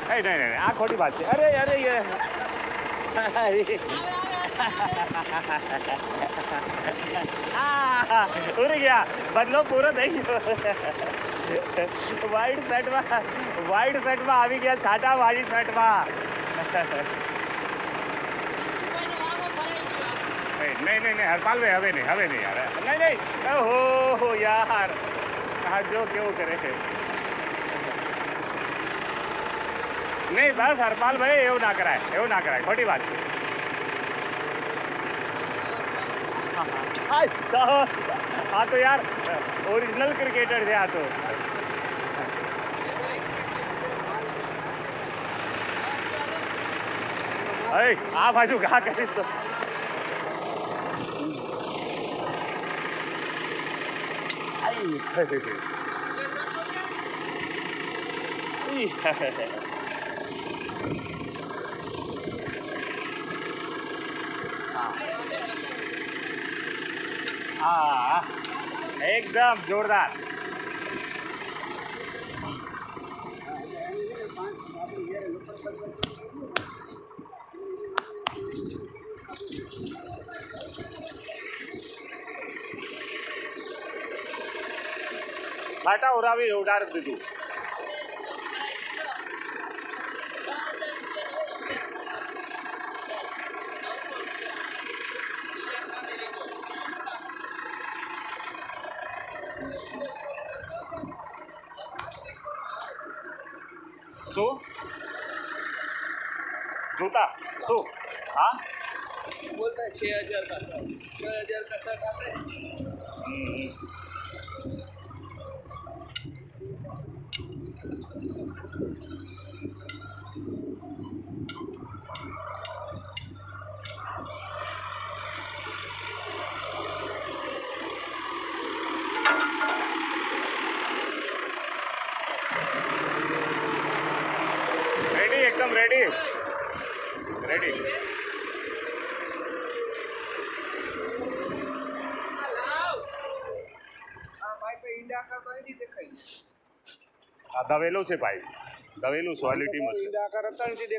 नहीं नहीं आ खोटी बात है। अरे अरे ये उड़ी गया बदलो पूरा થઈ ગયો વ્હાઈટ શર્ટમાં આવી ગયા છાટા વાળી શર્ટમાં नहीं नहीं नहीं हरपाल भाई हवे नहीं यार नहीं ओहो यार हाँ जो क्यों करे नहीं बस हरपाल भाई એવું ના કરાય ખોટી વાત છે हाँ तो यार ओरिजिनल क्रिकेटर છે આ તો આ બાજુ ઘા કરીશ તો हाँ एकदम जोरदार છાટા ઉડાડી દીધું શું जूता शू हाँ बोलता है 6,000 का 6,000 का शर्ट आता है। रेडी एकदम रेडी रेडी દવેલું છે ભાઈ દવેલું ક્વોલિટીમાં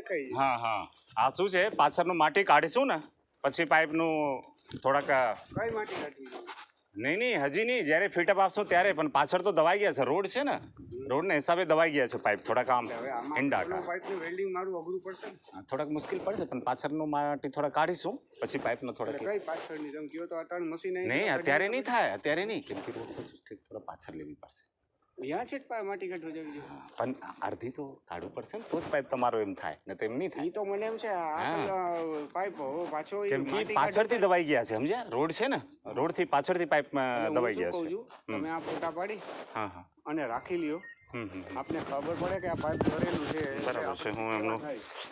છે હા હા આ શું છે પાછળનું માટી કાઢીશું ને પછી પાઇપનું થોડાક કઈ માટી કાઢી નહીં હજી નહીં જ્યારે ફિટઅપ આપશું ત્યારે પણ પાછળ તો દવાઈ ગયા છે રોડ છે ને રોડના હિસાબે દવાઈ ગયા છે પાઇપ થોડાક આમ ઈંડા પાઇપનું વેલ્ડિંગ મારું અઘરું પડશે થોડાક મુશ્કેલ પડશે પણ પાછળનું માટી થોડા કાઢીશું પછી પાઇપનો થોડાક કઈ પાછળની તમે કયો તો અટાણ મશીન નહીં અત્યારે નહીં થાય અત્યારે નહીં કેમ કે રોડ ઠીક થોડા પાછળ લેવી પડશે यहाँ से माटी काढवा जावी પણ અડધી તો કાઢવું પડશે ને તો જ પાઇપ તમારો એમ થાય ને તેમ નહીં થાય ઈ તો મને એમ છે આ પાઇપ પાછો કેમ કે પાછળથી દબાઈ ગયા છે સમજ્યા રોડ છે ને રોડ થી પાછળથી પાઇપમાં દબાઈ ગયા છે તમે આ ફોટા પાડી હા હા અને રાખી લ્યો આપને ખબર પડે કે આ પાઇપ ભરેલું છે બરાબર છે હું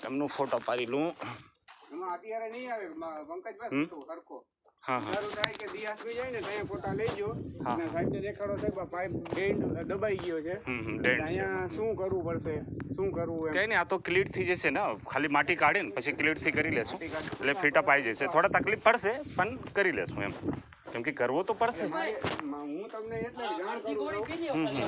એમનો ફોટો પાડી લઉં એમાં અત્યારે નહીં આવે પંકજભાઈ સરખો હા હા સારું થાય કે દિયાસ બી જાય ને ત્યાં ફોટા લેજો અને સાહેબને દેખાડો સાહેબ પાઇપ બેન્ડ દબાઈ ગયો છે અહીંયા શું કરવું પડશે શું કરવું કઈ નહીં આ તો ક્લીટ થઈ જશે ને ખાલી માટી કાઢીને પછી ક્લીટ થી કરી લેશું એટલે ફિટઅપ આવી જશે થોડા તકલીફ પડશે પણ કરી લેશું એમ કેમ કે કરવો તો પડશે હું તમને એટલે જાણ કરું પછી આપણે